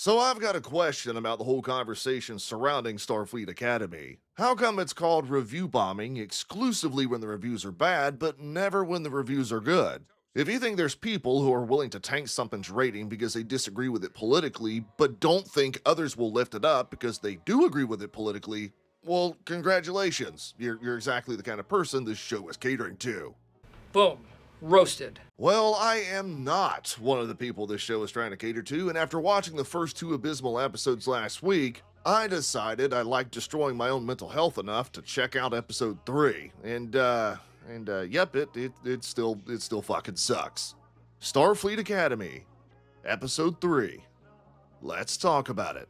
So I've got a question about the whole conversation surrounding Starfleet Academy. How come it's called review bombing exclusively when the reviews are bad, but never when the reviews are good? If you think there's people who are willing to tank something's rating because they disagree with it politically, but don't think others will lift it up because they do agree with it politically, well, congratulations. You're exactly the kind of person this show is catering to. Boom. Roasted. Well, I am not one of the people this show is trying to cater to, and after watching the first two abysmal episodes last week, I decided I liked destroying my own mental health enough to check out episode 3. Yep, it still fucking sucks. Starfleet Academy, episode 3. Let's talk about it.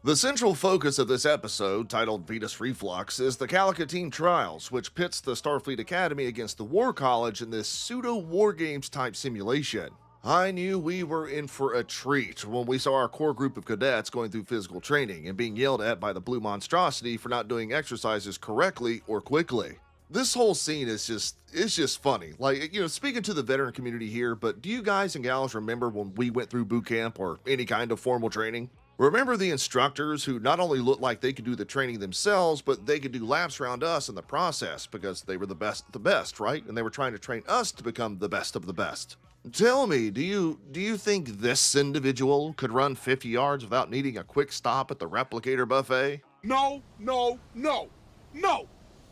The central focus of this episode, titled Venus Reflux, is the Calicut Trials, which pits the Starfleet Academy against the War College in this pseudo-war games type simulation. I knew we were in for a treat when we saw our core group of cadets going through physical training and being yelled at by the blue monstrosity for not doing exercises correctly or quickly. This whole scene is just funny. Like, speaking to the veteran community here, but do you guys and gals remember when we went through boot camp or any kind of formal training? Remember the instructors who not only looked like they could do the training themselves, but they could do laps around us in the process because they were the best of the best, right? And they were trying to train us to become the best of the best. Tell me, do you think this individual could run 50 yards without needing a quick stop at the replicator buffet? No.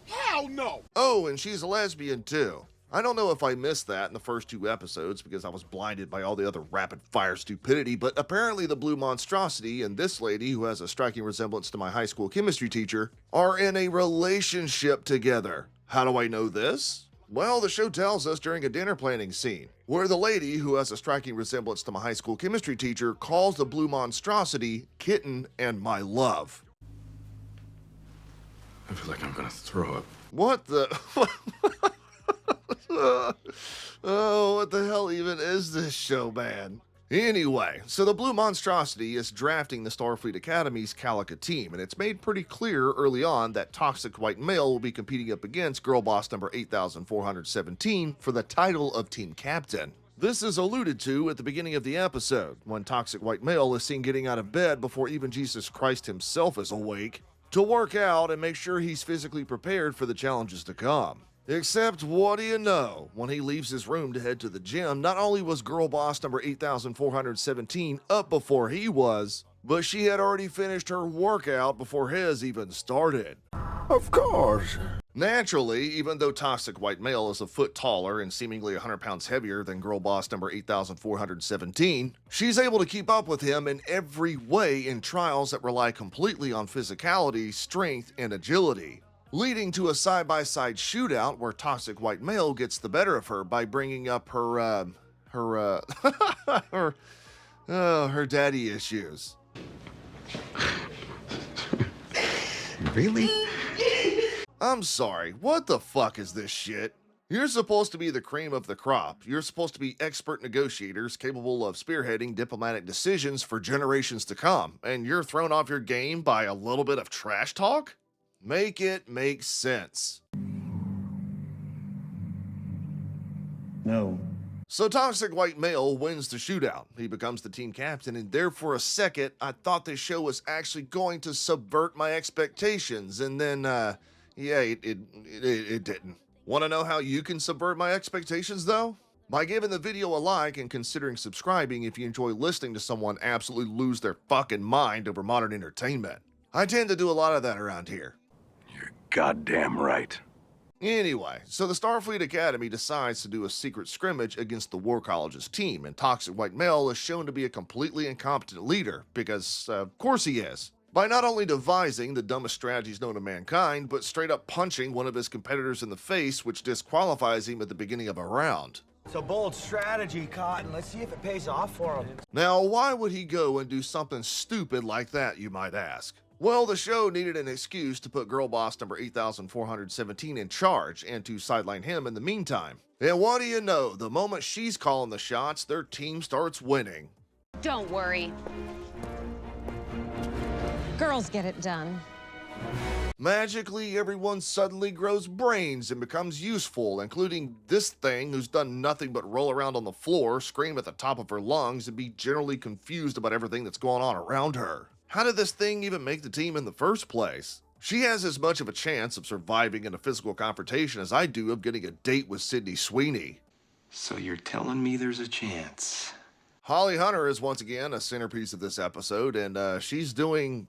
Hell no! Oh, and she's a lesbian too. I don't know if I missed that in the first 2 episodes because I was blinded by all the other rapid-fire stupidity, but apparently the blue monstrosity and this lady, who has a striking resemblance to my high school chemistry teacher, are in a relationship together. How do I know this? Well, the show tells us during a dinner planning scene, where the lady, who has a striking resemblance to my high school chemistry teacher, calls the blue monstrosity kitten and my love. I feel like I'm gonna throw up. What the... Oh, what the hell even is this show, man? Anyway, so the Blue Monstrosity is drafting the Starfleet Academy's Calicut team, and it's made pretty clear early on that toxic white male will be competing up against girl boss number 8417 for the title of team captain. This is alluded to at the beginning of the episode, when toxic white male is seen getting out of bed before even Jesus Christ himself is awake, to work out and make sure he's physically prepared for the challenges to come. Except, what do you know? When he leaves his room to head to the gym, not only was girl boss number 8417 up before he was, but she had already finished her workout before his even started. Of course. Naturally, even though toxic white male is a foot taller and seemingly 100 pounds heavier than girl boss number 8417, she's able to keep up with him in every way in trials that rely completely on physicality, strength, and agility, leading to a side-by-side shootout where toxic white male gets the better of her by bringing up her daddy issues. Really? I'm sorry, what the fuck is this shit? You're supposed to be the cream of the crop. You're supposed to be expert negotiators capable of spearheading diplomatic decisions for generations to come, and you're thrown off your game by a little bit of trash talk? Make it make sense. No. So toxic white male wins the shootout. He becomes the team captain, and there for a second, I thought this show was actually going to subvert my expectations, and then, it didn't. Want to know how you can subvert my expectations, though? By giving the video a like and considering subscribing if you enjoy listening to someone absolutely lose their fucking mind over modern entertainment. I tend to do a lot of that around here. You're goddamn right. Anyway, so the Starfleet Academy decides to do a secret scrimmage against the War College's team, and toxic white male is shown to be a completely incompetent leader, because, of course he is, by not only devising the dumbest strategies known to mankind, but straight up punching one of his competitors in the face, which disqualifies him at the beginning of a round. It's a bold strategy, Cotton. Let's see if it pays off for him. Now, why would he go and do something stupid like that, you might ask? Well, the show needed an excuse to put girl boss number 8417 in charge and to sideline him in the meantime. And what do you know, the moment she's calling the shots, their team starts winning. Don't worry. Girls get it done. Magically, everyone suddenly grows brains and becomes useful, including this thing who's done nothing but roll around on the floor, scream at the top of her lungs, and be generally confused about everything that's going on around her. How did this thing even make the team in the first place? She has as much of a chance of surviving in a physical confrontation as I do of getting a date with Sydney Sweeney. So you're telling me there's a chance? Holly Hunter is once again a centerpiece of this episode, and she's doing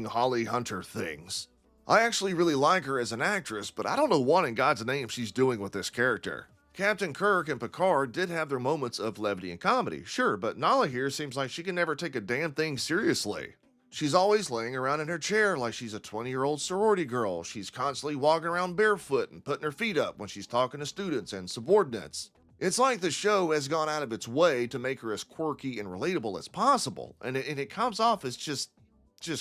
Holly Hunter things. I actually really like her as an actress, but I don't know what in God's name she's doing with this character. Captain Kirk and Picard did have their moments of levity and comedy, sure, but Nala here seems like she can never take a damn thing seriously. She's always laying around in her chair like she's a 20-year-old sorority girl. She's constantly walking around barefoot and putting her feet up when she's talking to students and subordinates. It's like the show has gone out of its way to make her as quirky and relatable as possible, and it comes off as just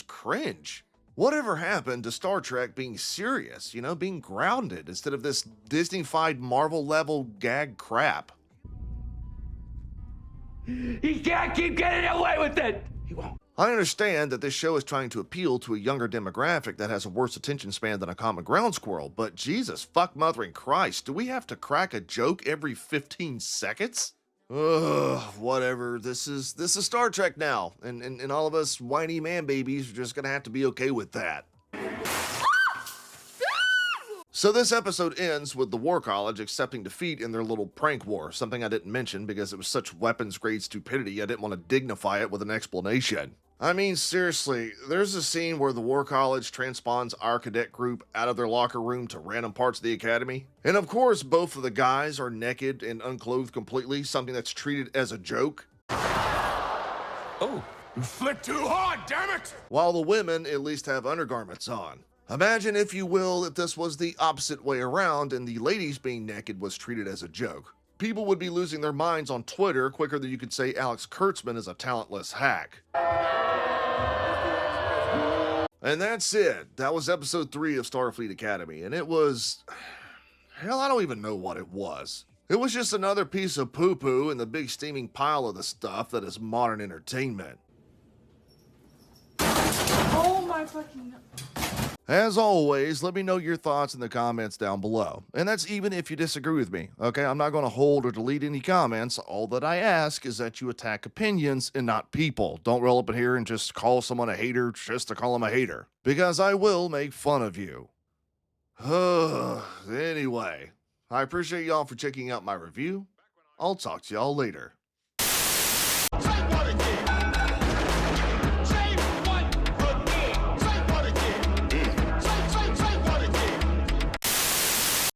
cringe. Whatever happened to Star Trek being serious, being grounded instead of this Disney-fied Marvel-level gag crap? He can't keep getting away with it! He won't. I understand that this show is trying to appeal to a younger demographic that has a worse attention span than a common ground squirrel, but Jesus fuck mothering Christ, do we have to crack a joke every 15 seconds? Ugh, whatever. This is Star Trek now, and all of us whiny man babies are just gonna have to be okay with that. So this episode ends with the War College accepting defeat in their little prank war, something I didn't mention because it was such weapons-grade stupidity I didn't want to dignify it with an explanation. I mean, seriously, there's a scene where the War College transpons our cadet group out of their locker room to random parts of the academy. And of course, both of the guys are naked and unclothed completely, something that's treated as a joke. Oh, you flipped too hard, damn it! While the women at least have undergarments on. Imagine, if you will, if this was the opposite way around and the ladies being naked was treated as a joke. People would be losing their minds on Twitter quicker than you could say Alex Kurtzman is a talentless hack. And that's it. That was episode 3 of Starfleet Academy, and it was... hell, I don't even know what it was. It was just another piece of poo-poo in the big steaming pile of the stuff that is modern entertainment. Oh my fucking... As always, let me know your thoughts in the comments down below. And that's even if you disagree with me, okay? I'm not going to hold or delete any comments. All that I ask is that you attack opinions and not people. Don't roll up in here and just call someone a hater just to call them a hater. Because I will make fun of you. Anyway, I appreciate y'all for checking out my review. I'll talk to y'all later.